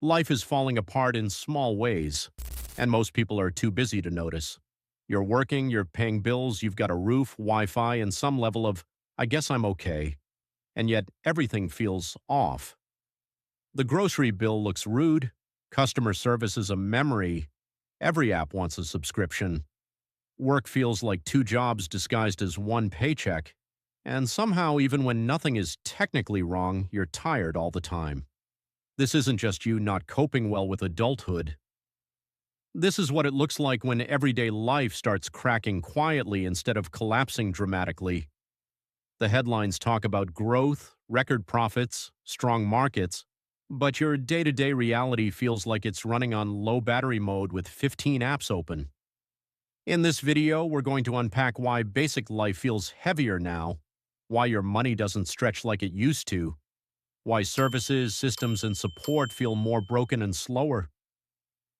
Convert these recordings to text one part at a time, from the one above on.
Life is falling apart in small ways, and most people are too busy to notice. You're working, you're paying bills, you've got a roof, Wi-Fi, and some level of, I guess I'm okay, and yet everything feels off. The grocery bill looks rude, customer service is a memory, every app wants a subscription, work feels like two jobs disguised as one paycheck, and somehow even when nothing is technically wrong, you're tired all the time. This isn't just you not coping well with adulthood. This is what it looks like when everyday life starts cracking quietly instead of collapsing dramatically. The headlines talk about growth, record profits, strong markets, but your day-to-day reality feels like it's running on low battery mode with 15 apps open. In this video, we're going to unpack why basic life feels heavier now, why your money doesn't stretch like it used to, why services, systems, and support feel more broken and slower,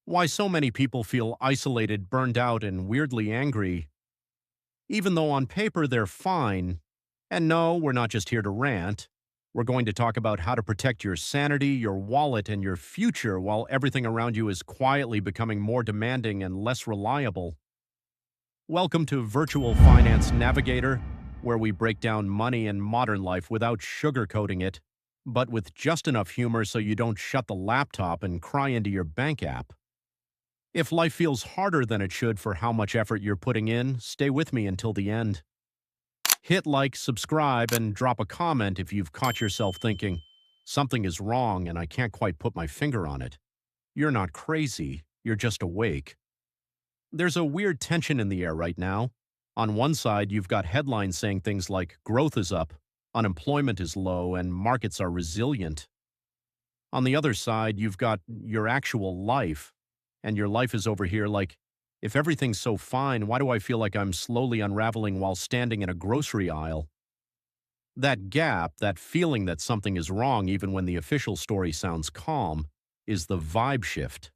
why so many people feel isolated, burned out, and weirdly angry, even though on paper they're fine. And no, we're not just here to rant. We're going to talk about how to protect your sanity, your wallet, and your future while everything around you is quietly becoming more demanding and less reliable. Welcome to Virtual Finance Navigator, where we break down money and modern life without sugarcoating it, but with just enough humor so you don't shut the laptop and cry into your bank app. If life feels harder than it should for how much effort you're putting in, stay with me until the end. Hit like, subscribe, and drop a comment if you've caught yourself thinking, something is wrong and I can't quite put my finger on it. You're not crazy, you're just awake. There's a weird tension in the air right now. On one side, you've got headlines saying things like growth is up, unemployment is low, and markets are resilient. On the other side, you've got your actual life, and your life is over here like, if everything's so fine, why do I feel like I'm slowly unraveling while standing in a grocery aisle? That gap, that feeling that something is wrong even when the official story sounds calm, is the vibe shift.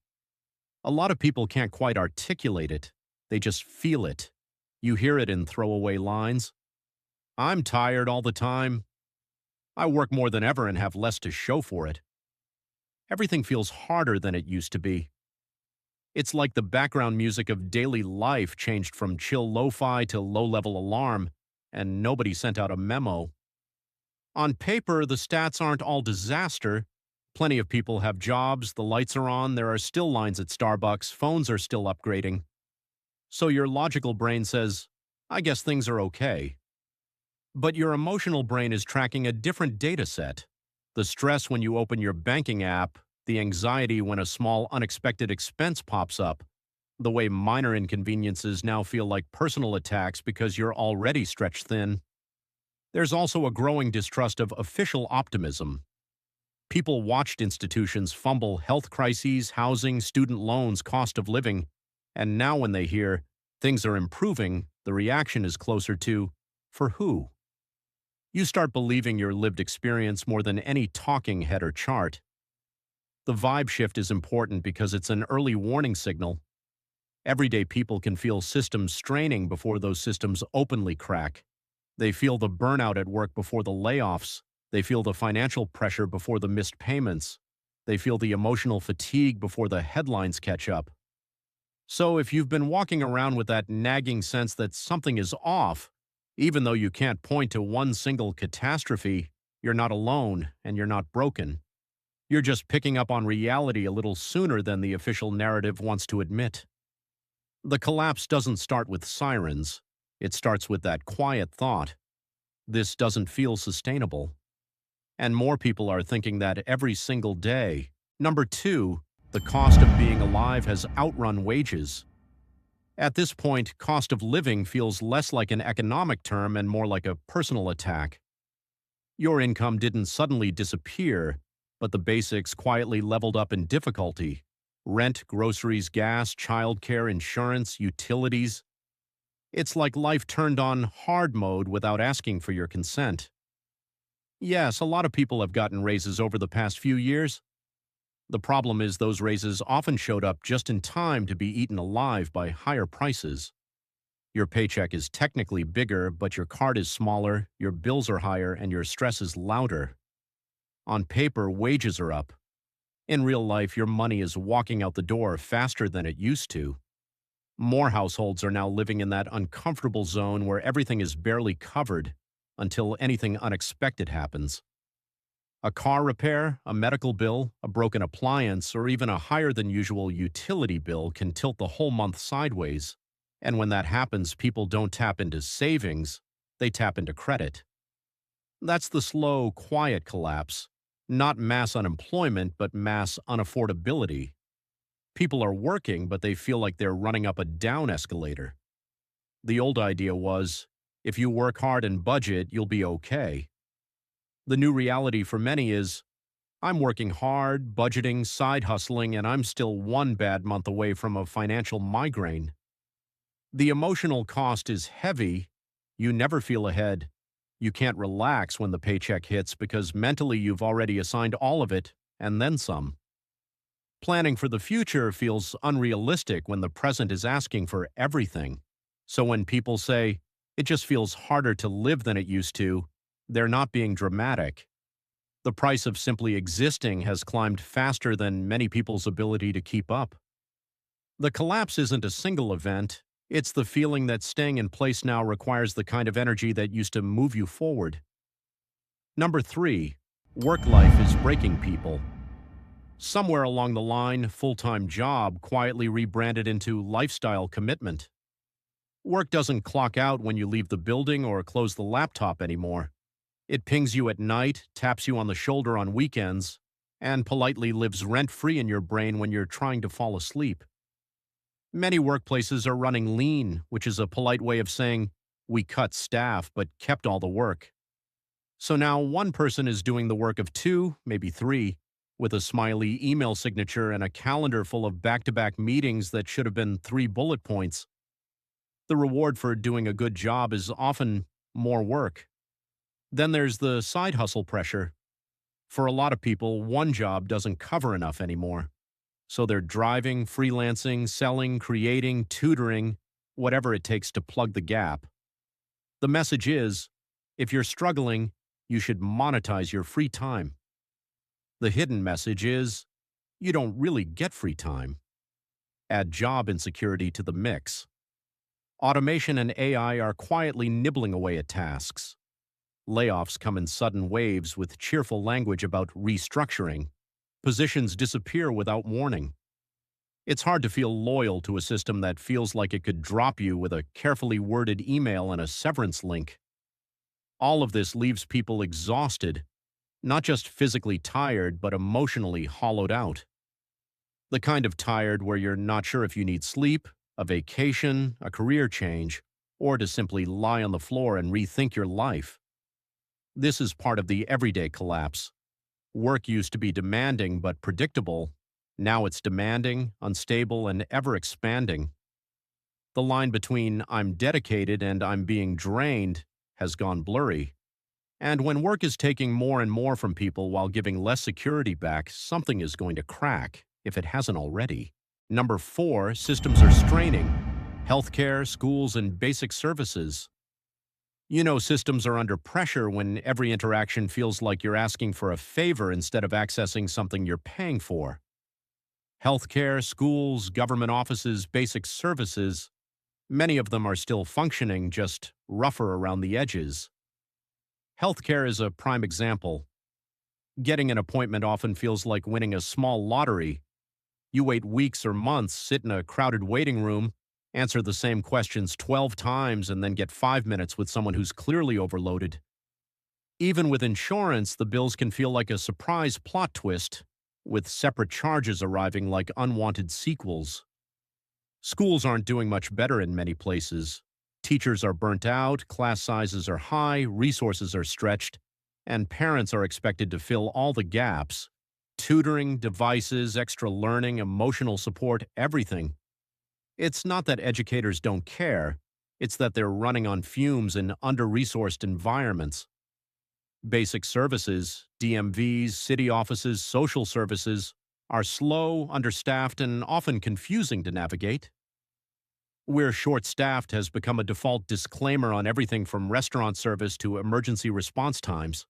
A lot of people can't quite articulate it. They just feel it. You hear it in throwaway lines. I'm tired all the time. I work more than ever and have less to show for it. Everything feels harder than it used to be. It's like the background music of daily life changed from chill lo-fi to low-level alarm, and nobody sent out a memo. On paper, the stats aren't all disaster. Plenty of people have jobs, the lights are on, there are still lines at Starbucks, phones are still upgrading. So your logical brain says, I guess things are okay. But your emotional brain is tracking a different data set. The stress when you open your banking app, the anxiety when a small unexpected expense pops up, the way minor inconveniences now feel like personal attacks because you're already stretched thin. There's also a growing distrust of official optimism. People watched institutions fumble health crises, housing, student loans, cost of living, and now when they hear things are improving, the reaction is closer to, for who? You start believing your lived experience more than any talking head or chart. The vibe shift is important because it's an early warning signal. Everyday people can feel systems straining before those systems openly crack. They feel the burnout at work before the layoffs. They feel the financial pressure before the missed payments. They feel the emotional fatigue before the headlines catch up. So if you've been walking around with that nagging sense that something is off, even though you can't point to one single catastrophe, you're not alone and you're not broken. You're just picking up on reality a little sooner than the official narrative wants to admit. The collapse doesn't start with sirens. It starts with that quiet thought. This doesn't feel sustainable. And more people are thinking that every single day. Number two, the cost of being alive has outrun wages. At this point, cost of living feels less like an economic term and more like a personal attack. Your income didn't suddenly disappear, but the basics quietly leveled up in difficulty. Rent, groceries, gas, childcare, insurance, utilities. It's like life turned on hard mode without asking for your consent. Yes, a lot of people have gotten raises over the past few years. The problem is those raises often showed up just in time to be eaten alive by higher prices. Your paycheck is technically bigger, but your card is smaller, your bills are higher, and your stress is louder. On paper, wages are up, In real life, your money is walking out the door faster than it used to. More households are now living in that uncomfortable zone where everything is barely covered until anything unexpected happens. A car repair, a medical bill, a broken appliance, or even a higher than usual utility bill can tilt the whole month sideways. And when that happens, people don't tap into savings, they tap into credit. That's the slow, quiet collapse. Not mass unemployment, but mass unaffordability. People are working, but they feel like they're running up a down escalator. The old idea was, if you work hard and budget, you'll be okay. The new reality for many is, I'm working hard, budgeting, side hustling, and I'm still one bad month away from a financial migraine. The emotional cost is heavy. You never feel ahead. You can't relax when the paycheck hits because mentally you've already assigned all of it, and then some. Planning for the future feels unrealistic when the present is asking for everything. So when people say, it just feels harder to live than it used to, they're not being dramatic. The price of simply existing has climbed faster than many people's ability to keep up. The collapse isn't a single event, it's the feeling that staying in place now requires the kind of energy that used to move you forward. Number 3, work life is breaking people. Somewhere along the line, full-time job quietly rebranded into lifestyle commitment. Work doesn't clock out when you leave the building or close the laptop anymore. It pings you at night, taps you on the shoulder on weekends, and politely lives rent-free in your brain when you're trying to fall asleep. Many workplaces are running lean, which is a polite way of saying, we cut staff but kept all the work. So now one person is doing the work of 2, maybe 3, with a smiley email signature and a calendar full of back-to-back meetings that should have been 3 bullet points. The reward for doing a good job is often more work. Then there's the side hustle pressure. For a lot of people, one job doesn't cover enough anymore. So they're driving, freelancing, selling, creating, tutoring, whatever it takes to plug the gap. The message is, if you're struggling, you should monetize your free time. The hidden message is, you don't really get free time. Add job insecurity to the mix. Automation and AI are quietly nibbling away at tasks. Layoffs come in sudden waves with cheerful language about restructuring. Positions disappear without warning. It's hard to feel loyal to a system that feels like it could drop you with a carefully worded email and a severance link. All of this leaves people exhausted, not just physically tired, but emotionally hollowed out. The kind of tired where you're not sure if you need sleep, a vacation, a career change, or to simply lie on the floor and rethink your life. This is part of the everyday collapse. Work used to be demanding but predictable. Now it's demanding, unstable, and ever-expanding. The line between I'm dedicated and I'm being drained has gone blurry. And when work is taking more and more from people while giving less security back, something is going to crack, if it hasn't already. Number 4, systems are straining. Healthcare, schools, and basic services. You know systems are under pressure when every interaction feels like you're asking for a favor instead of accessing something you're paying for. Healthcare, schools, government offices, basic services, many of them are still functioning, just rougher around the edges. Healthcare is a prime example. Getting an appointment often feels like winning a small lottery. You wait weeks or months, sit in a crowded waiting room, answer the same questions 12 times, and then get 5 minutes with someone who's clearly overloaded. Even with insurance, the bills can feel like a surprise plot twist, with separate charges arriving like unwanted sequels. Schools aren't doing much better in many places. Teachers are burnt out, class sizes are high, resources are stretched, and parents are expected to fill all the gaps. Tutoring, devices, extra learning, emotional support, everything. It's not that educators don't care, it's that they're running on fumes in under-resourced environments. Basic services, DMVs, city offices, social services, are slow, understaffed, and often confusing to navigate. We're short-staffed has become a default disclaimer on everything from restaurant service to emergency response times.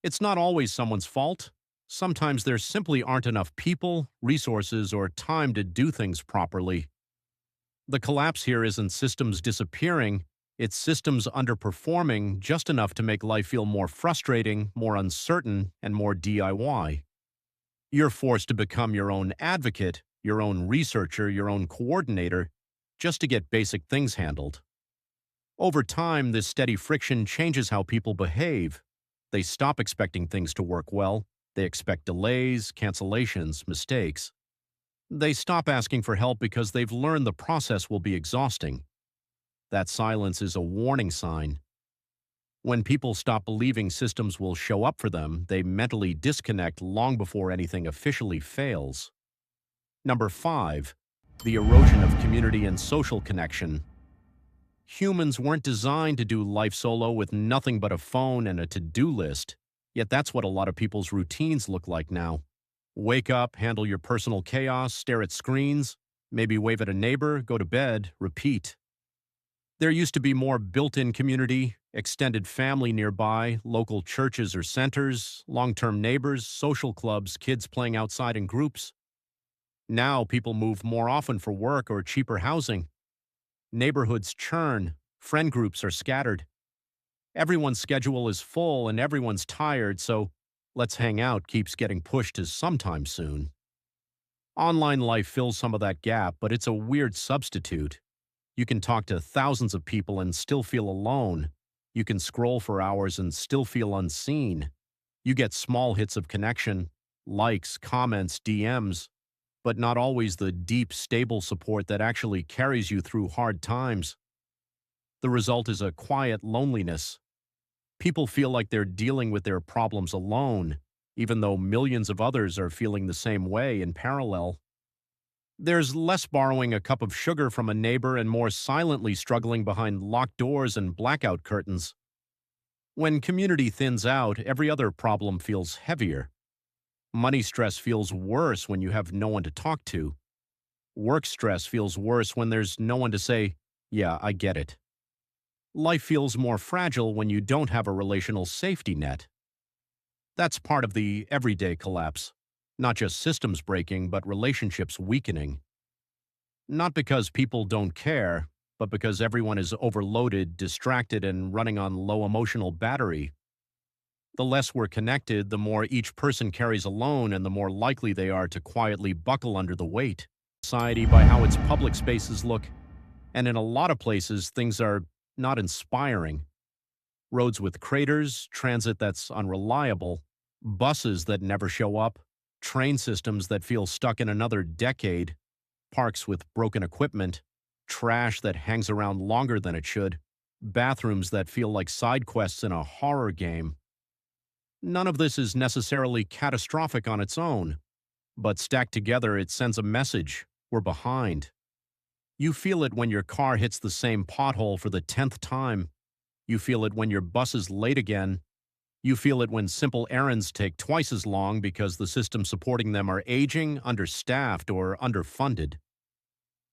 It's not always someone's fault. Sometimes there simply aren't enough people, resources, or time to do things properly. The collapse here isn't systems disappearing, it's systems underperforming just enough to make life feel more frustrating, more uncertain, and more DIY. You're forced to become your own advocate, your own researcher, your own coordinator, just to get basic things handled. Over time, this steady friction changes how people behave. They stop expecting things to work well. They expect delays, cancellations, mistakes. They stop asking for help because they've learned the process will be exhausting. That silence is a warning sign. When people stop believing systems will show up for them, they mentally disconnect long before anything officially fails. Number 5, the erosion of community and social connection. Humans weren't designed to do life solo with nothing but a phone and a to-do list, yet that's what a lot of people's routines look like now. Wake up, handle your personal chaos, stare at screens, maybe wave at a neighbor, go to bed, repeat. There used to be more built-in community, extended family nearby, local churches or centers, long-term neighbors, social clubs, kids playing outside in groups. Now people move more often for work or cheaper housing. Neighborhoods churn, friend groups are scattered. Everyone's schedule is full and everyone's tired, so let's hang out keeps getting pushed to sometime soon. Online life fills some of that gap, but it's a weird substitute. You can talk to thousands of people and still feel alone. You can scroll for hours and still feel unseen. You get small hits of connection, likes, comments, DMs, but not always the deep, stable support that actually carries you through hard times. The result is a quiet loneliness. People feel like they're dealing with their problems alone, even though millions of others are feeling the same way in parallel. There's less borrowing a cup of sugar from a neighbor and more silently struggling behind locked doors and blackout curtains. When community thins out, every other problem feels heavier. Money stress feels worse when you have no one to talk to. Work stress feels worse when there's no one to say, "Yeah, I get it." Life feels more fragile when you don't have a relational safety net. That's part of the everyday collapse. Not just systems breaking, but relationships weakening. Not because people don't care, but because everyone is overloaded, distracted, and running on low emotional battery. The less we're connected, the more each person carries alone, and the more likely they are to quietly buckle under the weight. Society by how its public spaces look, and in a lot of places, things are not inspiring. Roads with craters, transit that's unreliable, buses that never show up, train systems that feel stuck in another decade, parks with broken equipment, trash that hangs around longer than it should, bathrooms that feel like side quests in a horror game. None of this is necessarily catastrophic on its own, but stacked together it sends a message: we're behind. You feel it when your car hits the same pothole for the 10th time. You feel it when your bus is late again. You feel it when simple errands take twice as long because the systems supporting them are aging, understaffed, or underfunded.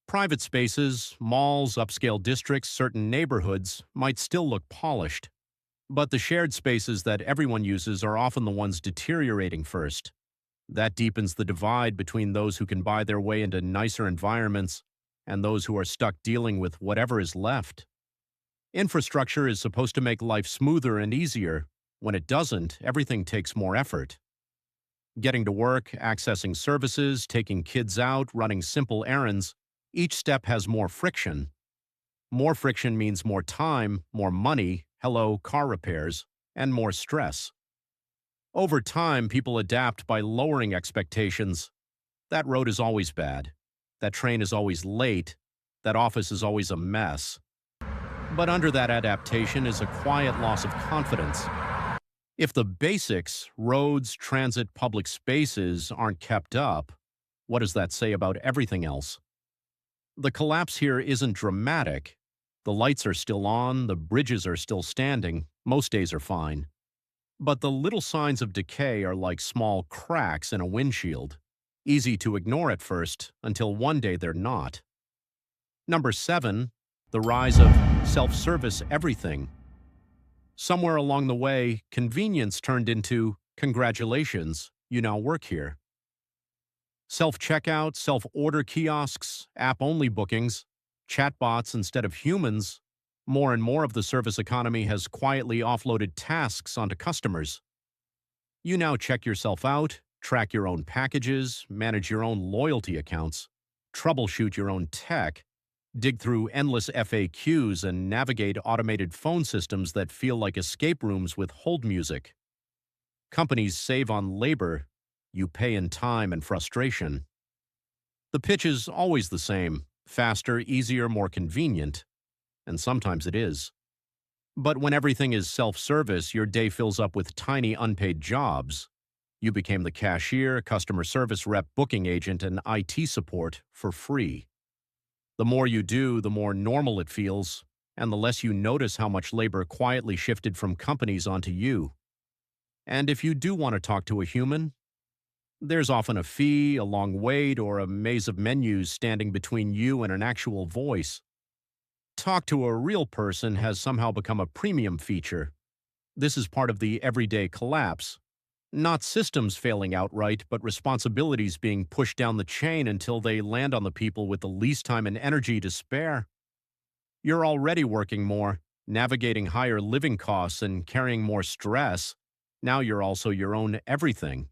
Private spaces, malls, upscale districts, certain neighborhoods might still look polished, but the shared spaces that everyone uses are often the ones deteriorating first. That deepens the divide between those who can buy their way into nicer environments and those who are stuck dealing with whatever is left. Infrastructure is supposed to make life smoother and easier. When it doesn't, everything takes more effort. Getting to work, accessing services, taking kids out, running simple errands, each step has more friction. More friction means more time, more money, hello, car repairs, and more stress. Over time, people adapt by lowering expectations. That road is always bad. That train is always late. That office is always a mess. But under that adaptation is a quiet loss of confidence. If the basics, roads, transit, public spaces, aren't kept up, what does that say about everything else? The collapse here isn't dramatic. The lights are still on, the bridges are still standing, most days are fine. But the little signs of decay are like small cracks in a windshield, easy to ignore at first until one day they're not. Number 7, the rise of self-service everything. Somewhere along the way, convenience turned into congratulations. you now work here. Self-checkout, self-order kiosks, app-only bookings, chatbots instead of humans, more and more of the service economy has quietly offloaded tasks onto customers. You now check yourself out, track your own packages, manage your own loyalty accounts, troubleshoot your own tech, dig through endless FAQs, and navigate automated phone systems that feel like escape rooms with hold music. Companies save on labor, you pay in time and frustration. The pitch is always the same: faster, easier, more convenient, and sometimes it is. But when everything is self-service, your day fills up with tiny unpaid jobs. You became the cashier, customer service rep, booking agent, and IT support for free. The more you do, the more normal it feels, and the less you notice how much labor quietly shifted from companies onto you. And if you do want to talk to a human, there's often a fee, a long wait, or a maze of menus standing between you and an actual voice. Talk to a real person has somehow become a premium feature. This is part of the everyday collapse. Not systems failing outright, but responsibilities being pushed down the chain until they land on the people with the least time and energy to spare. You're already working more, navigating higher living costs, and carrying more stress. Now you're also your own everything.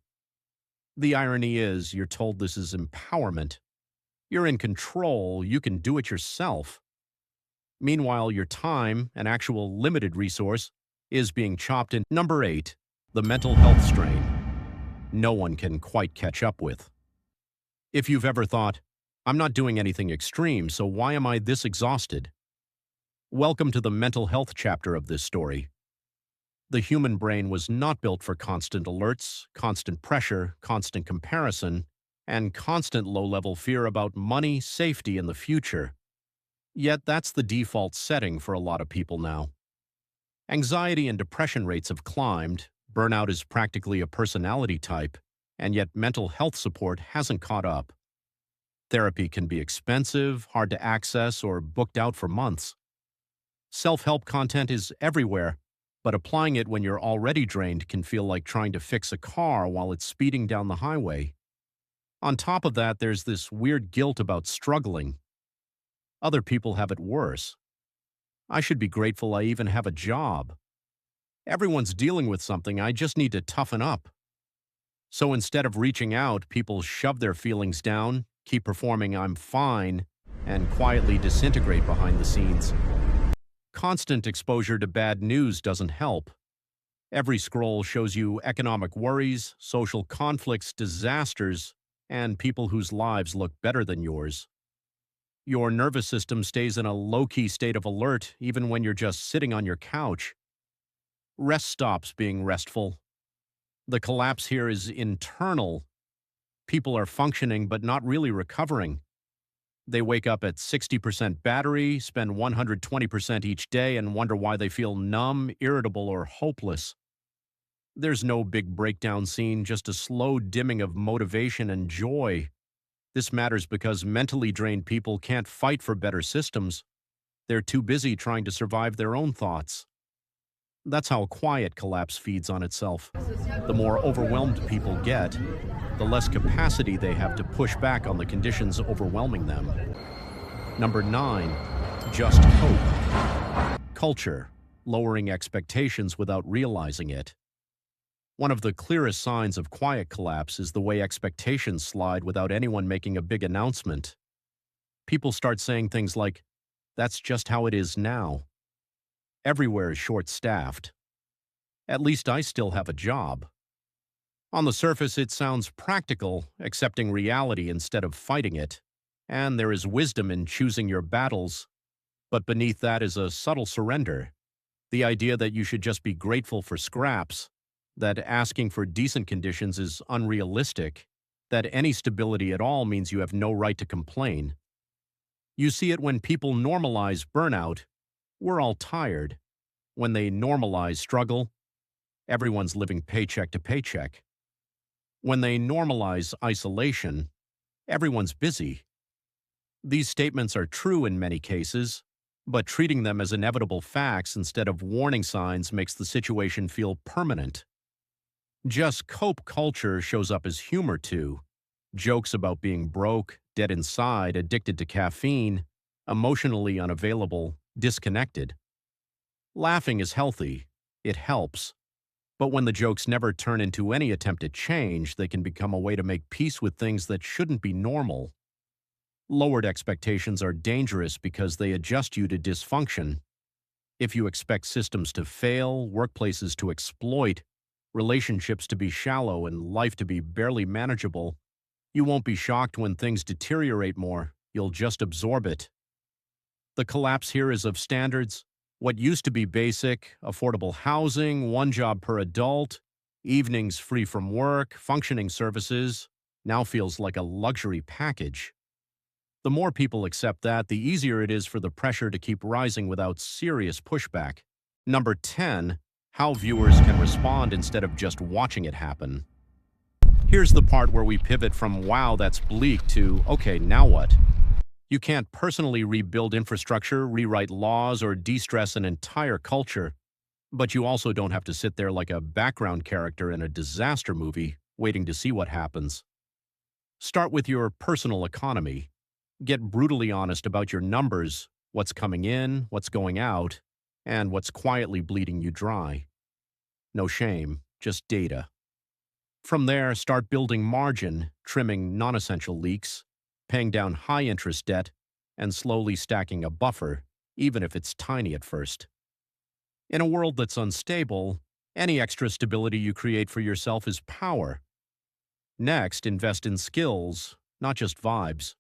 The irony is, you're told this is empowerment. You're in control, you can do it yourself. Meanwhile, your time, an actual limited resource, is being chopped in. Number 8, the mental health strain no one can quite catch up with. If you've ever thought, I'm not doing anything extreme, so why am I this exhausted? Welcome to the mental health chapter of this story. The human brain was not built for constant alerts, constant pressure, constant comparison, and constant low-level fear about money, safety, and the future. Yet that's the default setting for a lot of people now. Anxiety and depression rates have climbed, burnout is practically a personality type, and yet mental health support hasn't caught up. Therapy can be expensive, hard to access, or booked out for months. Self-help content is everywhere, but applying it when you're already drained can feel like trying to fix a car while it's speeding down the highway. On top of that, there's this weird guilt about struggling. Other people have it worse. I should be grateful I even have a job. Everyone's dealing with something, I just need to toughen up. So instead of reaching out, people shove their feelings down, keep performing I'm fine, and quietly disintegrate behind the scenes. Constant exposure to bad news doesn't help. Every scroll shows you economic worries, social conflicts, disasters, and people whose lives look better than yours. Your nervous system stays in a low-key state of alert even when you're just sitting on your couch. Rest stops being restful. The collapse here is internal. People are functioning but not really recovering. They wake up at 60% battery, spend 120% each day, and wonder why they feel numb, irritable, or hopeless. There's no big breakdown scene, just a slow dimming of motivation and joy. This matters because mentally drained people can't fight for better systems. They're too busy trying to survive their own thoughts. That's how a quiet collapse feeds on itself. The more overwhelmed people get, the less capacity they have to push back on the conditions overwhelming them. Number 9, just cope. Culture, lowering expectations without realizing it. One of the clearest signs of quiet collapse is the way expectations slide without anyone making a big announcement. People start saying things like, "That's just how it is now." Everywhere is short-staffed. At least I still have a job. On the surface, it sounds practical, accepting reality instead of fighting it. And there is wisdom in choosing your battles. But beneath that is a subtle surrender. The idea that you should just be grateful for scraps, that asking for decent conditions is unrealistic, that any stability at all means you have no right to complain. You see it when people normalize burnout. We're all tired. When they normalize struggle, everyone's living paycheck to paycheck. When they normalize isolation, everyone's busy. These statements are true in many cases, but treating them as inevitable facts instead of warning signs makes the situation feel permanent. Just cope culture shows up as humor too. Jokes about being broke, dead inside, addicted to caffeine, emotionally unavailable, disconnected. Laughing is healthy. It helps. But when the jokes never turn into any attempt at change, they can become a way to make peace with things that shouldn't be normal. Lowered expectations are dangerous because they adjust you to dysfunction. If you expect systems to fail, workplaces to exploit, relationships to be shallow, and life to be barely manageable, you won't be shocked when things deteriorate more. You'll just absorb it. The collapse here is of standards. What used to be basic, affordable housing, one job per adult, evenings free from work, functioning services, now feels like a luxury package. The more people accept that, the easier it is for the pressure to keep rising without serious pushback. Number 10, how viewers can respond instead of just watching it happen. Here's the part where we pivot from wow, that's bleak to okay, now what? You can't personally rebuild infrastructure, rewrite laws, or de-stress an entire culture, but you also don't have to sit there like a background character in a disaster movie, waiting to see what happens. Start with your personal economy. Get brutally honest about your numbers, what's coming in, what's going out, and what's quietly bleeding you dry. No shame, just data. From there, start building margin, trimming non-essential leaks, paying down high-interest debt, and slowly stacking a buffer, even if it's tiny at first. In a world that's unstable, any extra stability you create for yourself is power. Next, invest in skills, not just vibes.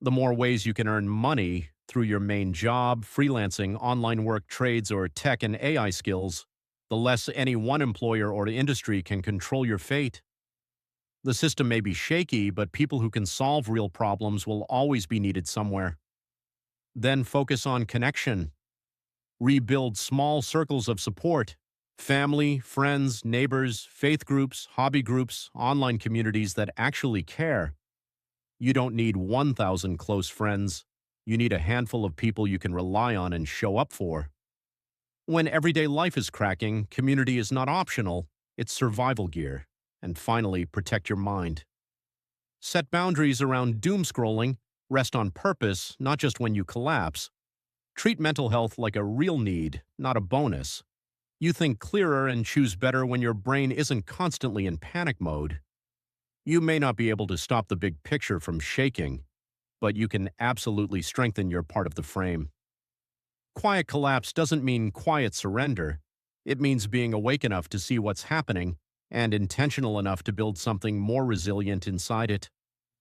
The more ways you can earn money through your main job, freelancing, online work, trades, or tech and AI skills, the less any one employer or industry can control your fate. The system may be shaky, but people who can solve real problems will always be needed somewhere. Then focus on connection. Rebuild small circles of support. Family, friends, neighbors, faith groups, hobby groups, online communities that actually care. You don't need 1,000 close friends. You need a handful of people you can rely on and show up for. When everyday life is cracking, community is not optional, it's survival gear. And finally, protect your mind. Set boundaries around doom scrolling, rest on purpose, not just when you collapse. Treat mental health like a real need, not a bonus. You think clearer and choose better when your brain isn't constantly in panic mode. You may not be able to stop the big picture from shaking, but you can absolutely strengthen your part of the frame. Quiet collapse doesn't mean quiet surrender. It means being awake enough to see what's happening and intentional enough to build something more resilient inside it.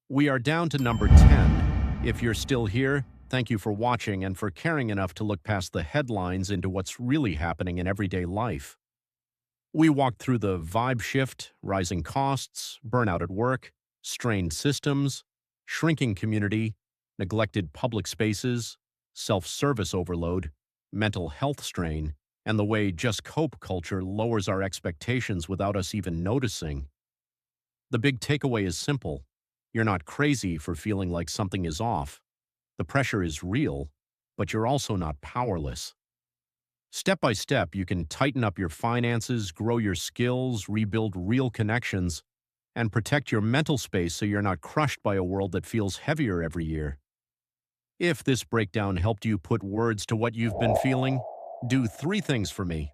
We are down to number 10. If you're still here, thank you for watching and for caring enough to look past the headlines into what's really happening in everyday life. We walked through the vibe shift, rising costs, burnout at work, strained systems, shrinking community, neglected public spaces, self-service overload, mental health strain, and the way just cope culture lowers our expectations without us even noticing. The big takeaway is simple. You're not crazy for feeling like something is off. The pressure is real, but you're also not powerless. Step by step, you can tighten up your finances, grow your skills, rebuild real connections, and protect your mental space so you're not crushed by a world that feels heavier every year. If this breakdown helped you put words to what you've been feeling, do 3 things for me.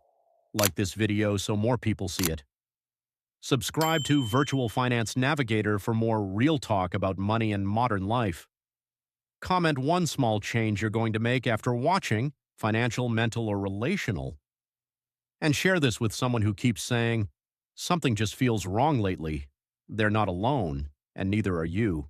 Like this video so more people see it. Subscribe to Virtual Finance Navigator for more real talk about money and modern life. Comment one small change you're going to make after watching, financial, mental, or relational. And share this with someone who keeps saying, something just feels wrong lately. They're not alone, and neither are you.